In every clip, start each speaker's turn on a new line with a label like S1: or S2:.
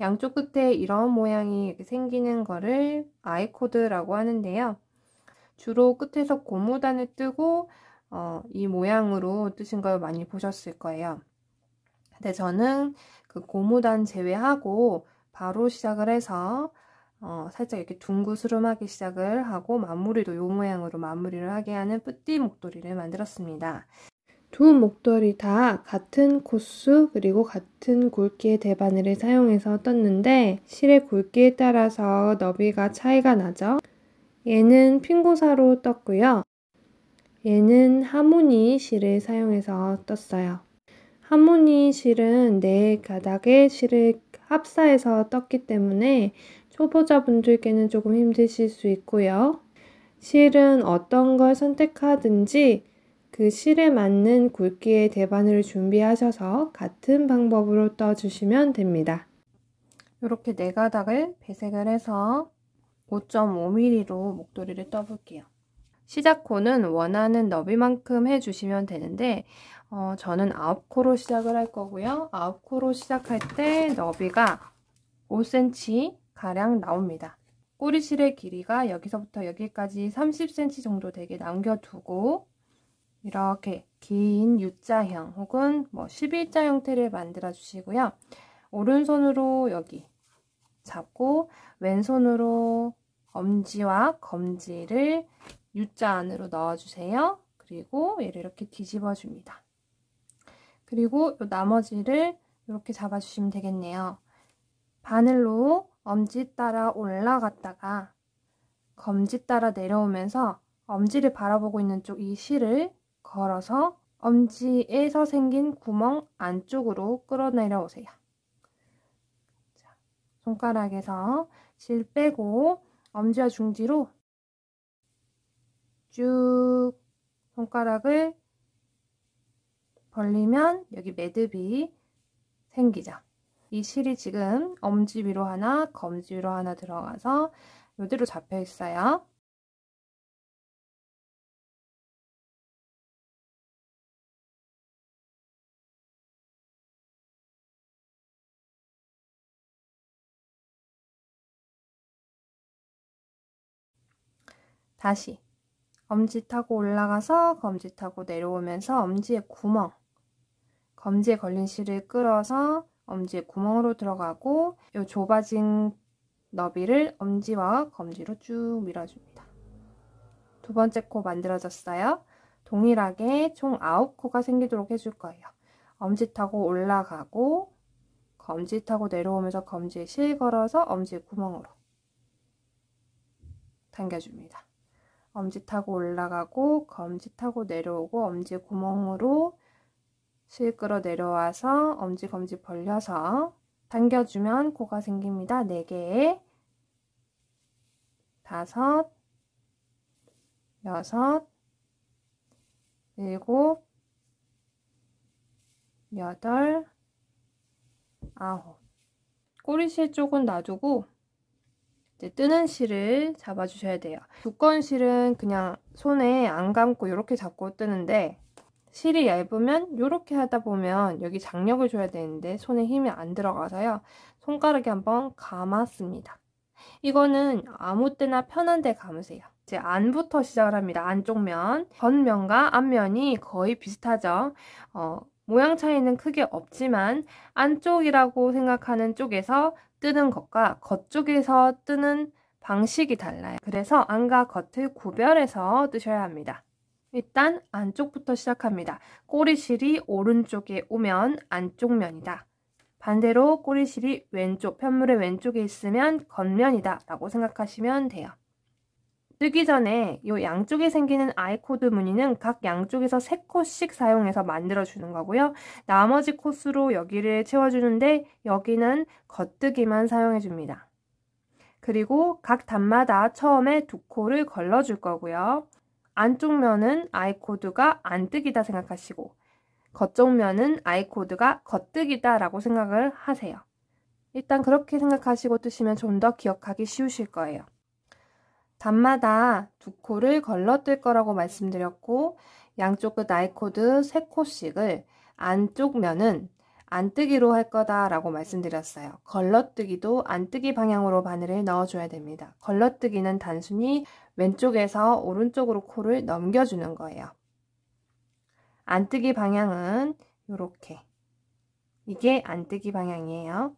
S1: 양쪽 끝에 이런 모양이 이렇게 생기는 거를 아이코드라고 하는데요. 주로 끝에서 고무단을 뜨고 이 모양으로 뜨신 걸 많이 보셨을 거예요. 근데 저는 그 고무단 제외하고 바로 시작을 해서 살짝 이렇게 둥그스름하게 시작을 하고 마무리도 이 모양으로 마무리를 하게 하는 뿌띠 목도리를 만들었습니다. 두 목도리 다 같은 코스 그리고 같은 굵기의 대바늘을 사용해서 떴는데 실의 굵기에 따라서 너비가 차이가 나죠. 얘는 핑고사로 떴고요. 얘는 하모니 실을 사용해서 떴어요. 하모니 실은 네 가닥의 실을 합사해서 떴기 때문에 초보자분들께는 조금 힘드실 수 있고요. 실은 어떤 걸 선택하든지 그 실에 맞는 굵기의 대바늘을 준비하셔서 같은 방법으로 떠주시면 됩니다. 이렇게 네 가닥을 배색을 해서 5.5mm로 목도리를 떠볼게요. 시작코는 원하는 너비만큼 해주시면 되는데 저는 9코로 시작을 할 거고요. 9코로 시작할 때 너비가 5cm 가량 나옵니다. 꼬리실의 길이가 여기서부터 여기까지 30cm 정도 되게 남겨두고 이렇게 긴 U자형 혹은 뭐 11자 형태를 만들어 주시고요. 오른손으로 여기 잡고 왼손으로 엄지와 검지를 U자 안으로 넣어주세요. 그리고 얘를 이렇게 뒤집어 줍니다. 그리고 나머지를 이렇게 잡아주시면 되겠네요. 바늘로 엄지 따라 올라갔다가 검지 따라 내려오면서 엄지를 바라보고 있는 쪽 이 실을 걸어서 엄지에서 생긴 구멍 안쪽으로 끌어내려 오세요. 손가락에서 실 빼고 엄지와 중지로 쭉 손가락을 벌리면 여기 매듭이 생기죠. 이 실이 지금 엄지 위로 하나, 검지 위로 하나 들어가서 이대로 잡혀 있어요. 다시 엄지 타고 올라가서 검지 타고 내려오면서 엄지의 구멍, 검지에 걸린 실을 끌어서 엄지의 구멍으로 들어가고 이 좁아진 너비를 엄지와 검지로 쭉 밀어줍니다. 두 번째 코 만들어졌어요. 동일하게 총 9코가 생기도록 해줄 거예요. 엄지 타고 올라가고 검지 타고 내려오면서 검지에 실 걸어서 엄지의 구멍으로 당겨줍니다. 엄지 타고 올라가고 검지 타고 내려오고 엄지 구멍으로 실 끌어 내려와서 엄지 검지 벌려서 당겨주면 코가 생깁니다. 4개, 5, 6, 7, 8, 9. 꼬리실 쪽은 놔두고 이제 뜨는 실을 잡아주셔야 돼요. 두꺼운 실은 그냥 손에 안 감고 이렇게 잡고 뜨는데 실이 얇으면 이렇게 하다 보면 여기 장력을 줘야 되는데 손에 힘이 안 들어가서요. 손가락에 한번 감았습니다. 이거는 아무 때나 편한 데 감으세요. 이제 안부터 시작을 합니다. 안쪽 면. 겉면과 앞면이 거의 비슷하죠. 모양 차이는 크게 없지만 안쪽이라고 생각하는 쪽에서 뜨는 것과 겉쪽에서 뜨는 방식이 달라요. 그래서 안과 겉을 구별해서 뜨셔야 합니다. 일단 안쪽부터 시작합니다. 꼬리실이 오른쪽에 오면 안쪽 면이다. 반대로 꼬리실이 왼쪽, 편물의 왼쪽에 있으면 겉면이다 라고 생각하시면 돼요. 뜨기 전에 이 양쪽에 생기는 아이코드 무늬는 각 양쪽에서 3코씩 사용해서 만들어주는 거고요. 나머지 코스로 여기를 채워주는데 여기는 겉뜨기만 사용해줍니다. 그리고 각 단마다 처음에 2코를 걸러줄 거고요. 안쪽 면은 아이코드가 안뜨기다 생각하시고 겉쪽 면은 아이코드가 겉뜨기다 라고 생각을 하세요. 일단 그렇게 생각하시고 뜨시면 좀 더 기억하기 쉬우실 거예요. 단마다 2코를 걸러뜰 거라고 말씀드렸고 양쪽 끝 아이코드 3코씩을 안쪽 면은 안뜨기로 할 거다라고 말씀드렸어요. 걸러뜨기도 안뜨기 방향으로 바늘을 넣어줘야 됩니다. 걸러뜨기는 단순히 왼쪽에서 오른쪽으로 코를 넘겨주는 거예요. 안뜨기 방향은 이렇게. 이게 안뜨기 방향이에요.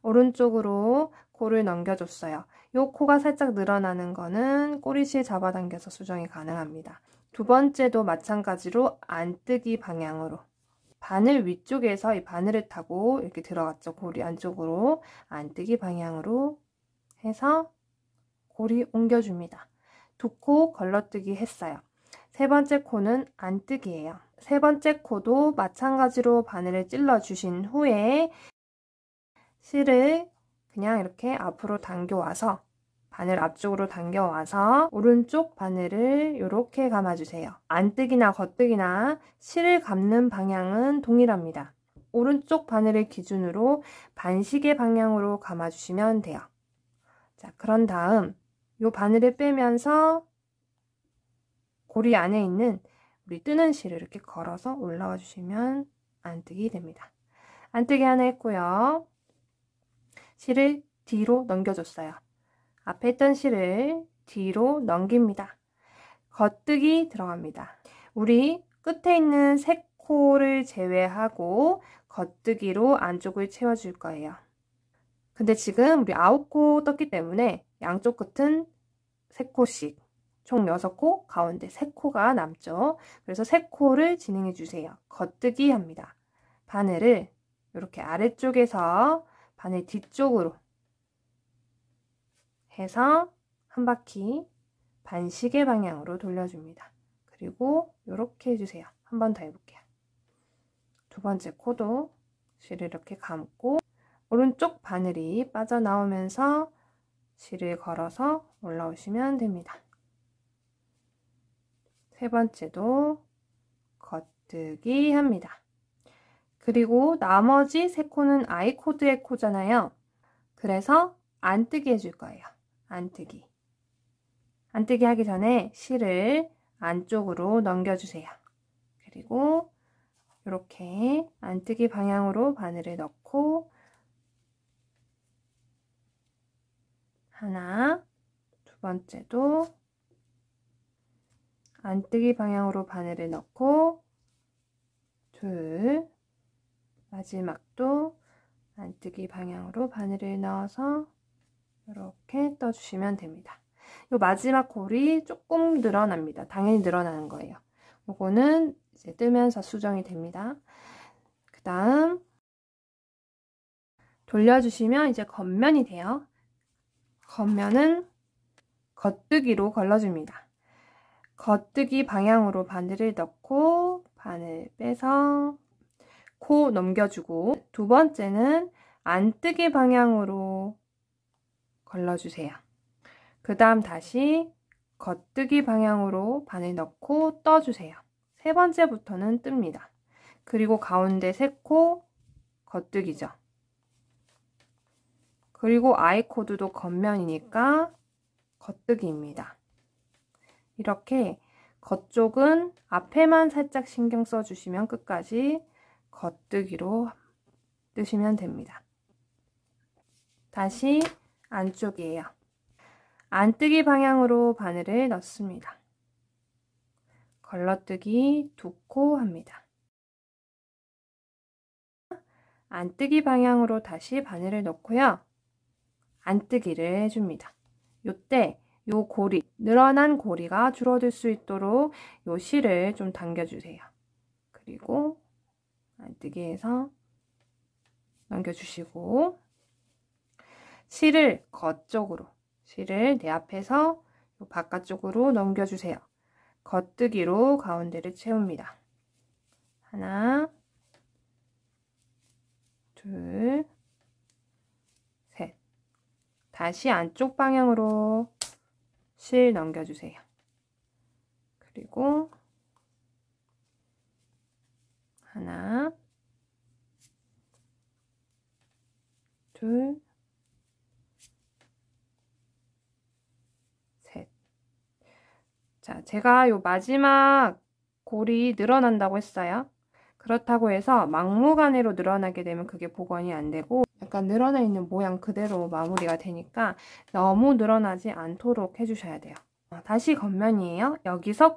S1: 오른쪽으로 코를 넘겨줬어요. 이 코가 살짝 늘어나는 거는 꼬리실 잡아당겨서 수정이 가능합니다. 두 번째도 마찬가지로 안뜨기 방향으로. 바늘 위쪽에서 이 바늘을 타고 이렇게 들어갔죠. 고리 안쪽으로 안뜨기 방향으로 해서 고리 옮겨줍니다. 두 코 걸러뜨기 했어요. 세 번째 코는 안뜨기예요. 세 번째 코도 마찬가지로 바늘을 찔러 주신 후에 실을 그냥 이렇게 앞으로 당겨와서 바늘 앞쪽으로 당겨와서 오른쪽 바늘을 이렇게 감아주세요. 안뜨기나 겉뜨기나 실을 감는 방향은 동일합니다. 오른쪽 바늘을 기준으로 반시계 방향으로 감아주시면 돼요. 자, 그런 다음 이 바늘을 빼면서 고리 안에 있는 우리 뜨는 실을 이렇게 걸어서 올라와 주시면 안뜨기 됩니다. 안뜨기 하나 했고요. 실을 뒤로 넘겨줬어요. 앞에 있던 실을 뒤로 넘깁니다. 겉뜨기 들어갑니다. 우리 끝에 있는 세 코를 제외하고 겉뜨기로 안쪽을 채워줄 거예요. 근데 지금 우리 9코 떴기 때문에 양쪽 끝은 3코씩, 총 6코, 가운데 3코가 남죠. 그래서 3코를 진행해 주세요. 겉뜨기 합니다. 바늘을 이렇게 아래쪽에서 바늘 뒤쪽으로 해서 한 바퀴 반시계 방향으로 돌려줍니다. 그리고 이렇게 해주세요. 한 번 더 해볼게요. 두 번째 코도 실을 이렇게 감고 오른쪽 바늘이 빠져나오면서 실을 걸어서 올라오시면 됩니다. 세 번째도 겉뜨기 합니다. 그리고 나머지 세 코는 아이 코드의 코잖아요. 그래서 안뜨기 해줄 거예요. 안뜨기. 안뜨기 하기 전에 실을 안쪽으로 넘겨주세요. 그리고 이렇게 안뜨기 방향으로 바늘을 넣고 하나, 두 번째도 안뜨기 방향으로 바늘을 넣고 둘, 마지막도 안뜨기 방향으로 바늘을 넣어서 이렇게 떠주시면 됩니다. 이 마지막 골이 조금 늘어납니다. 당연히 늘어나는 거예요. 요거는 이제 뜨면서 수정이 됩니다. 그 다음 돌려주시면 이제 겉면이 돼요. 겉면은 겉뜨기로 걸러줍니다. 겉뜨기 방향으로 바늘을 넣고 바늘 빼서 코 넘겨주고 두 번째는 안뜨기 방향으로 걸러주세요. 그 다음 다시 겉뜨기 방향으로 바늘 넣고 떠주세요. 세 번째부터는 뜹니다. 그리고 가운데 세 코 겉뜨기죠. 그리고 아이 코드도 겉면이니까 겉뜨기입니다. 이렇게 겉쪽은 앞에만 살짝 신경 써주시면 끝까지 겉뜨기로 뜨시면 됩니다. 다시 안쪽이에요. 안뜨기 방향으로 바늘을 넣습니다. 걸러뜨기 2코 합니다. 안뜨기 방향으로 다시 바늘을 넣고요. 안뜨기를 해줍니다. 요때 요 고리, 늘어난 고리가 줄어들 수 있도록 요 실을 좀 당겨주세요. 그리고 안뜨기해서 넘겨주시고 실을 겉쪽으로, 실을 내 앞에서 요 바깥쪽으로 넘겨주세요. 겉뜨기로 가운데를 채웁니다. 하나, 둘, 셋. 다시 안쪽 방향으로 실 넘겨주세요. 그리고 하나, 둘, 셋. 자, 제가 요 마지막 골이 늘어난다고 했어요. 그렇다고 해서 막무가내로 늘어나게 되면 그게 복원이 안 되고 약간 늘어나 있는 모양 그대로 마무리가 되니까 너무 늘어나지 않도록 해주셔야 돼요. 다시 겉면이에요. 여기서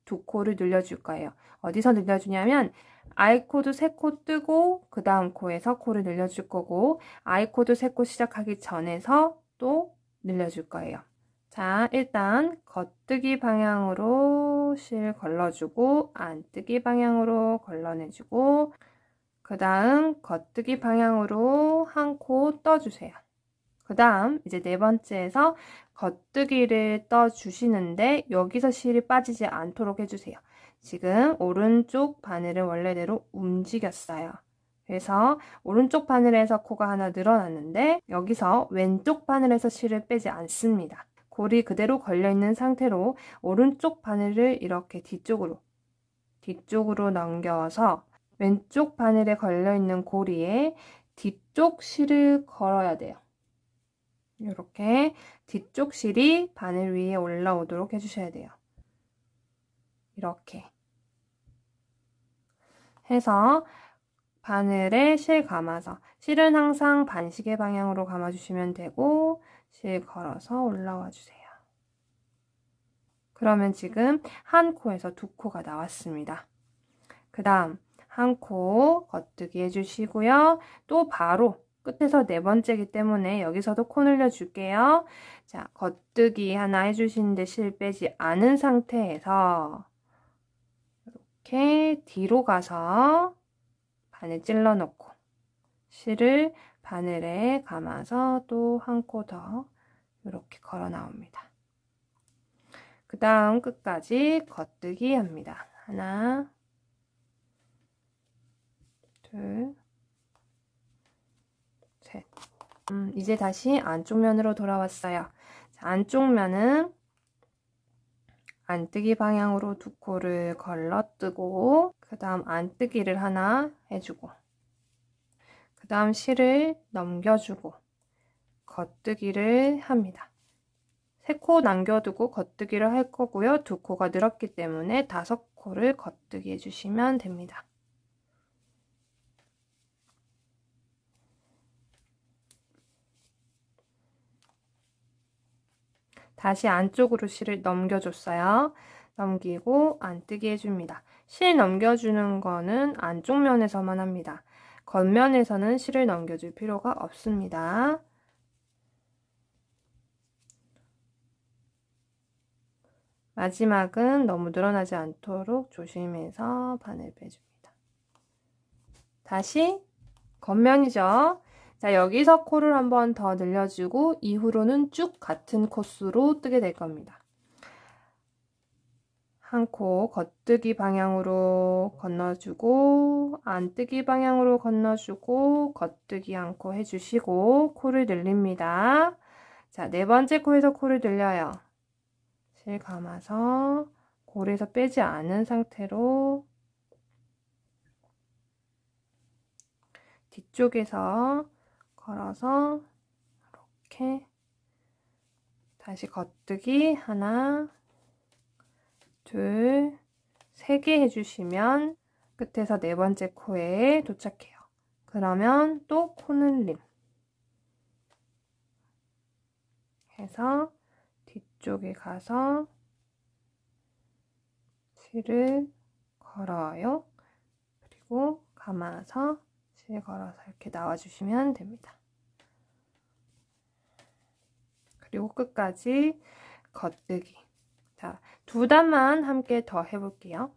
S1: 두 코를 늘려줄 거예요. 어디서 늘려주냐면 아이코드 3코 뜨고 그 다음 코에서 코를 늘려줄 거고 아이코드 3코 시작하기 전에서 또 늘려줄 거예요. 자, 일단 겉뜨기 방향으로 실 걸러주고 안뜨기 방향으로 걸러내주고 그 다음 겉뜨기 방향으로 한 코 떠주세요. 그 다음 이제 네 번째에서 겉뜨기를 떠주시는데 여기서 실이 빠지지 않도록 해주세요. 지금 오른쪽 바늘을 원래대로 움직였어요. 그래서 오른쪽 바늘에서 코가 하나 늘어났는데 여기서 왼쪽 바늘에서 실을 빼지 않습니다. 골이 그대로 걸려있는 상태로 오른쪽 바늘을 이렇게 뒤쪽으로 넘겨서 왼쪽 바늘에 걸려있는 고리에 뒤쪽 실을 걸어야 돼요. 이렇게 뒤쪽 실이 바늘 위에 올라오도록 해주셔야 돼요. 이렇게 해서 바늘에 실 감아서 실은 항상 반시계 방향으로 감아주시면 되고 실 걸어서 올라와 주세요. 그러면 지금 한 코에서 두 코가 나왔습니다. 그 다음 한 코 겉뜨기 해주시고요. 또 바로 끝에서 네 번째이기 때문에 여기서도 코 늘려줄게요. 자, 겉뜨기 하나 해주시는데 실 빼지 않은 상태에서 이렇게 뒤로 가서 바늘 찔러 넣고 실을 바늘에 감아서 또 한 코 더 이렇게 걸어 나옵니다. 그 다음 끝까지 겉뜨기 합니다. 하나, 둘, 셋. 이제 다시 안쪽 면으로 돌아왔어요. 자, 안쪽 면은 안뜨기 방향으로 두 코를 걸러뜨고 그 다음 안뜨기를 하나 해주고 그 다음 실을 넘겨주고 겉뜨기를 합니다. 3코 남겨두고 겉뜨기를 할 거고요. 2코가 늘었기 때문에 5코를 겉뜨기 해주시면 됩니다. 다시 안쪽으로 실을 넘겨줬어요. 넘기고 안뜨기 해줍니다. 실 넘겨주는 거는 안쪽 면에서만 합니다. 겉면에서는 실을 넘겨줄 필요가 없습니다. 마지막은 너무 늘어나지 않도록 조심해서 바늘 빼줍니다. 다시 겉면이죠. 자, 여기서 코를 한번 더 늘려주고 이후로는 쭉 같은 코스로 뜨게 될 겁니다. 한 코 겉뜨기 방향으로 건너주고 안뜨기 방향으로 건너주고 겉뜨기 한 코 해주시고 코를 늘립니다. 자, 네 번째 코에서 코를 늘려요. 실 감아서 골에서 빼지 않은 상태로 뒤쪽에서 걸어서 이렇게 다시 겉뜨기 하나, 둘, 3개 해주시면 끝에서 네 번째 코에 도착해요. 그러면 또 코늘림 해서 뒤쪽에 가서 실을 걸어요. 그리고 감아서 실 걸어서 이렇게 나와주시면 됩니다. 그리고 끝까지 겉뜨기. 자, 2단만 함께 더 해볼게요.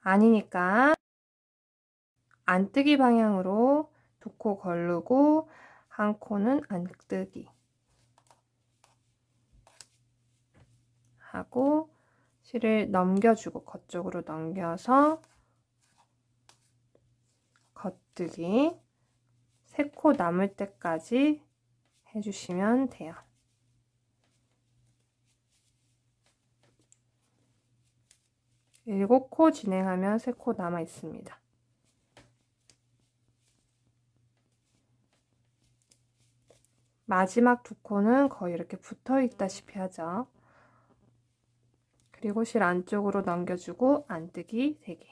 S1: 아니니까 안뜨기 방향으로 2코 걸르고 한 코는 안뜨기 하고 실을 넘겨주고 겉쪽으로 넘겨서 겉뜨기 3코 남을 때까지 해주시면 돼요. 일곱 코 진행하면 3코 남아 있습니다. 마지막 2코는 거의 이렇게 붙어 있다시피 하죠. 그리고 실 안쪽으로 넘겨주고 안뜨기 3개.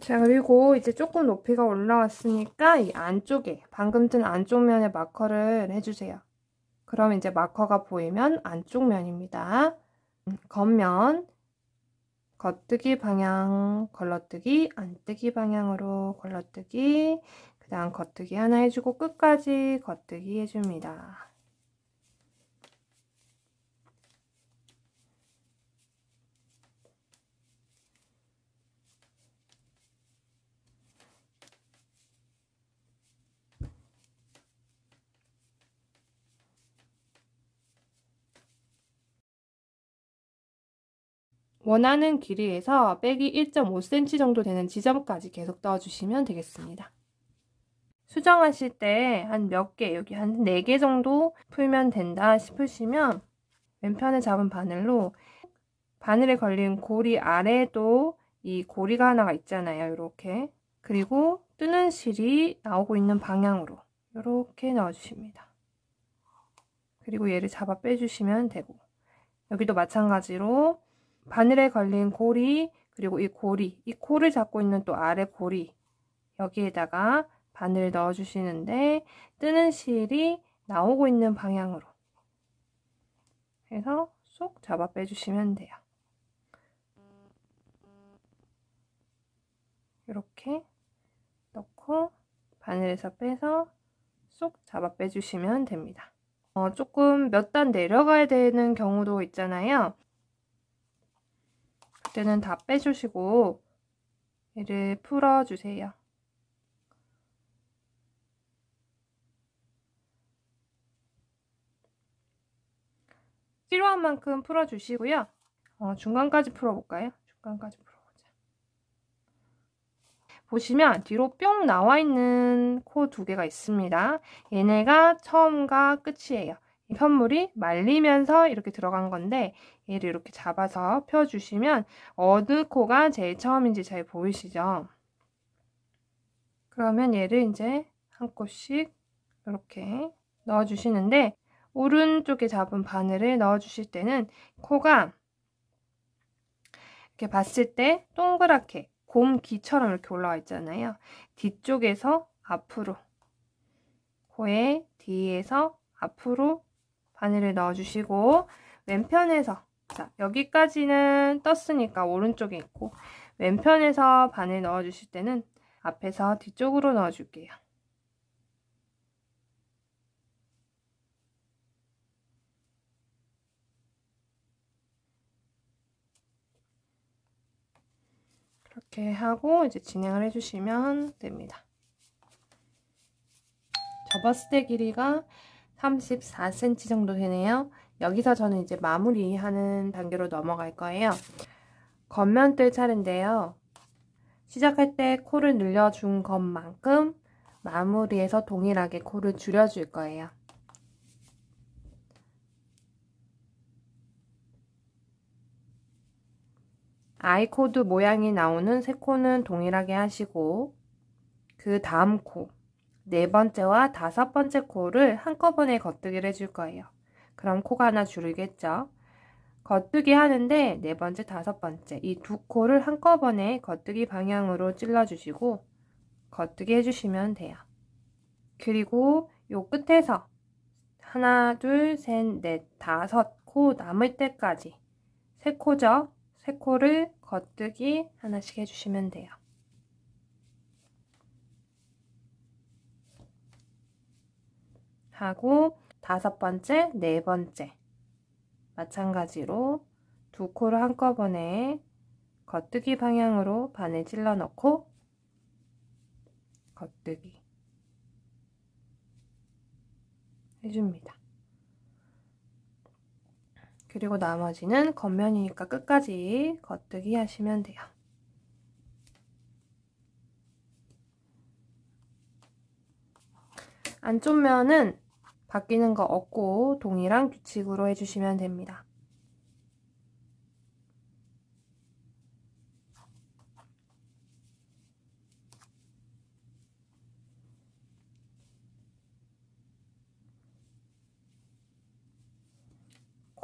S1: 자, 그리고 이제 조금 높이가 올라왔으니까 이 안쪽에, 방금 뜬 안쪽 면에 마커를 해주세요. 그럼 이제 마커가 보이면 안쪽 면입니다. 겉면, 겉뜨기 방향, 걸러뜨기, 안뜨기 방향으로 걸러뜨기, 그 다음 겉뜨기 하나 해주고 끝까지 겉뜨기 해줍니다. 원하는 길이에서 빼기 1.5cm 정도 되는 지점까지 계속 넣어주시면 되겠습니다. 수정하실 때 한 몇 개, 여기 한 4개 정도 풀면 된다 싶으시면 왼편에 잡은 바늘로 바늘에 걸린 고리 아래에도 이 고리가 하나가 있잖아요. 이렇게. 그리고 뜨는 실이 나오고 있는 방향으로 이렇게 넣어주십니다. 그리고 얘를 잡아 빼주시면 되고, 여기도 마찬가지로 바늘에 걸린 고리, 그리고 이 고리, 이 코를 잡고 있는 또 아래 고리, 여기에다가 바늘을 넣어주시는데 뜨는 실이 나오고 있는 방향으로 해서 쏙 잡아 빼주시면 돼요. 이렇게 넣고 바늘에서 빼서 쏙 잡아 빼주시면 됩니다. 조금 몇 단 내려가야 되는 경우도 있잖아요. 그때는 다 빼주시고 얘를 풀어주세요. 필요한 만큼 풀어주시고요. 중간까지 풀어볼까요? 중간까지 풀어보자. 보시면 뒤로 뿅 나와 있는 코 2개가 있습니다. 얘네가 처음과 끝이에요. 이 편물이 말리면서 이렇게 들어간 건데 얘를 이렇게 잡아서 펴주시면 어느 코가 제일 처음인지 잘 보이시죠? 그러면 얘를 이제 한 코씩 이렇게 넣어주시는데 오른쪽에 잡은 바늘을 넣어주실 때는 코가 이렇게 봤을 때 동그랗게 곰귀처럼 이렇게 올라와 있잖아요. 뒤쪽에서 앞으로, 코의 뒤에서 앞으로 바늘을 넣어주시고 왼편에서, 자, 여기까지는 떴으니까 오른쪽에 있고 왼편에서 바늘 넣어주실 때는 앞에서 뒤쪽으로 넣어줄게요. 이렇게 하고 이제 진행을 해주시면 됩니다. 접었을 때 길이가 34cm 정도 되네요. 여기서 저는 이제 마무리하는 단계로 넘어갈 거예요. 겉면 뜰 차례인데요. 시작할 때 코를 늘려준 것만큼 마무리해서 동일하게 코를 줄여줄 거예요. 아이코드 모양이 나오는 세 코는 동일하게 하시고 그 다음 코, 4번째와 5번째 코를 한꺼번에 겉뜨기를 해줄 거예요. 그럼 코가 하나 줄겠죠? 겉뜨기 하는데 4번째, 5번째 이 2코를 한꺼번에 겉뜨기 방향으로 찔러주시고 겉뜨기 해주시면 돼요. 그리고 요 끝에서 하나, 둘, 셋, 넷, 5코 남을 때까지 3코죠? 3코를 겉뜨기 하나씩 해주시면 돼요. 하고 5번째, 4번째 마찬가지로 2코를 한꺼번에 겉뜨기 방향으로 바늘 찔러 넣고 겉뜨기 해줍니다. 그리고 나머지는 겉면이니까 끝까지 겉뜨기 하시면 돼요. 안쪽 면은 바뀌는 거 없고 동일한 규칙으로 해주시면 됩니다.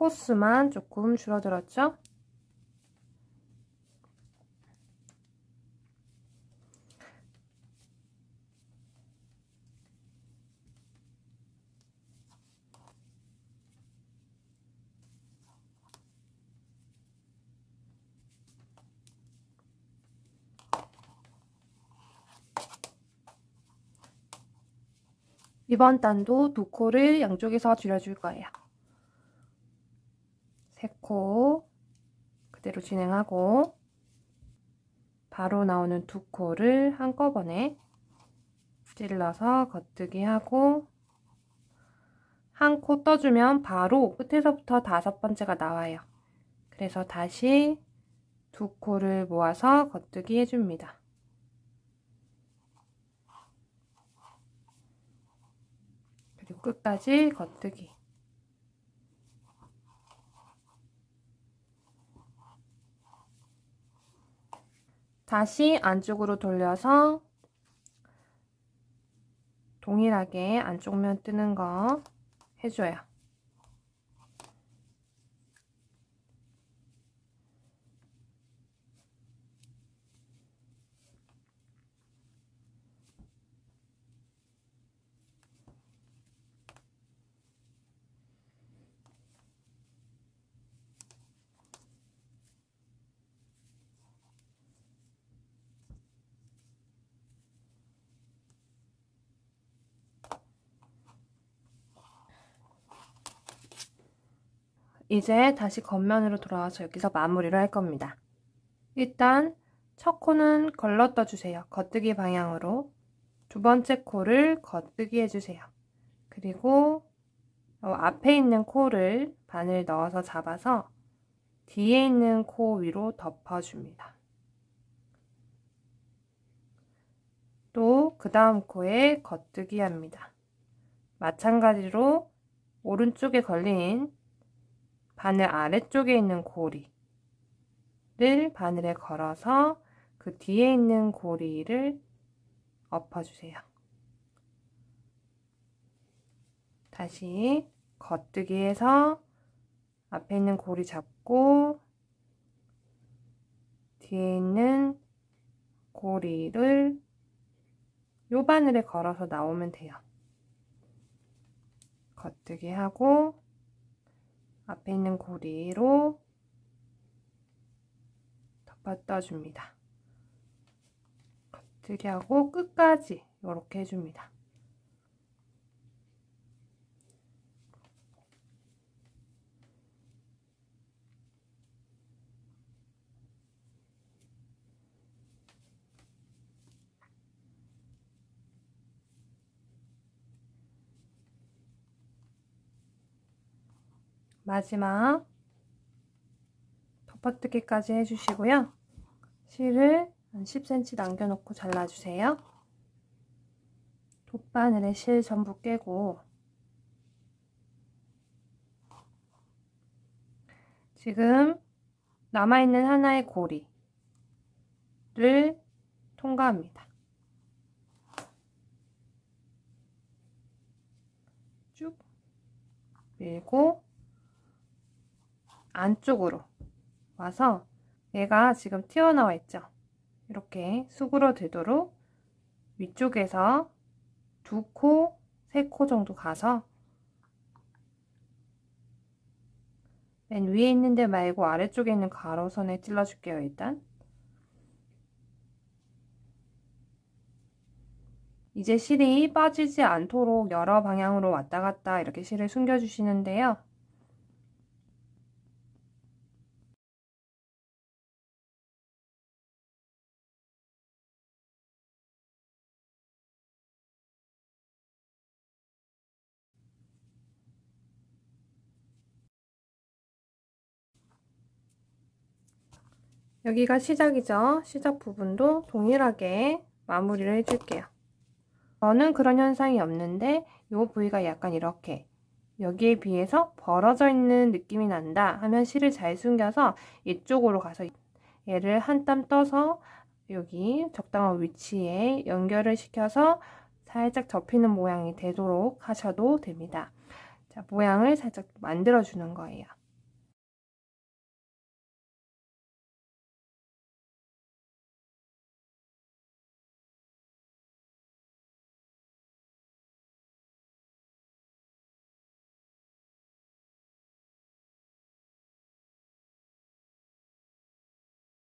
S1: 코스만 조금 줄어들었죠? 이번 단도 두 코를 양쪽에서 줄여줄 거예요. 세 코 그대로 진행하고 바로 나오는 두 코를 한꺼번에 찔러서 겉뜨기 하고 한 코 떠주면 바로 끝에서부터 5번째가 나와요. 그래서 다시 두 코를 모아서 겉뜨기 해줍니다. 그리고 끝까지 겉뜨기. 다시 안쪽으로 돌려서 동일하게 안쪽 면 뜨는 거 해줘요. 이제 다시 겉면으로 돌아와서 여기서 마무리를 할 겁니다. 일단 첫 코는 걸러 주세요. 겉뜨기 방향으로. 두 번째 코를 겉뜨기 해주세요. 그리고 앞에 있는 코를 바늘 넣어서 잡아서 뒤에 있는 코 위로 덮어줍니다. 또 그 다음 코에 겉뜨기 합니다. 마찬가지로 오른쪽에 걸린 바늘 아래쪽에 있는 고리를 바늘에 걸어서 그 뒤에 있는 고리를 엎어주세요. 다시 겉뜨기 해서 앞에 있는 고리 잡고 뒤에 있는 고리를 요 바늘에 걸어서 나오면 돼요. 겉뜨기 하고 앞에 있는 고리로 덮어줍니다. 겉뜨기 하고 끝까지 이렇게 해줍니다. 마지막 덮어뜨기까지 해주시고요. 실을 한 10cm 남겨놓고 잘라주세요. 돗바늘에 실 전부 깨고 지금 남아있는 하나의 고리를 통과합니다. 쭉 밀고 안쪽으로 와서 얘가 지금 튀어나와 있죠? 이렇게 수그러들도록 위쪽에서 2코, 3코 정도 가서 맨 위에 있는 데 말고 아래쪽에 있는 가로선에 찔러줄게요. 일단 이제 실이 빠지지 않도록 여러 방향으로 왔다 갔다 이렇게 실을 숨겨주시는데요. 여기가 시작이죠. 시작 부분도 동일하게 마무리를 해줄게요. 저는 그런 현상이 없는데 이 부위가 약간 이렇게 여기에 비해서 벌어져 있는 느낌이 난다 하면 실을 잘 숨겨서 이쪽으로 가서 얘를 한 땀 떠서 여기 적당한 위치에 연결을 시켜서 살짝 접히는 모양이 되도록 하셔도 됩니다. 자, 모양을 살짝 만들어 주는 거예요.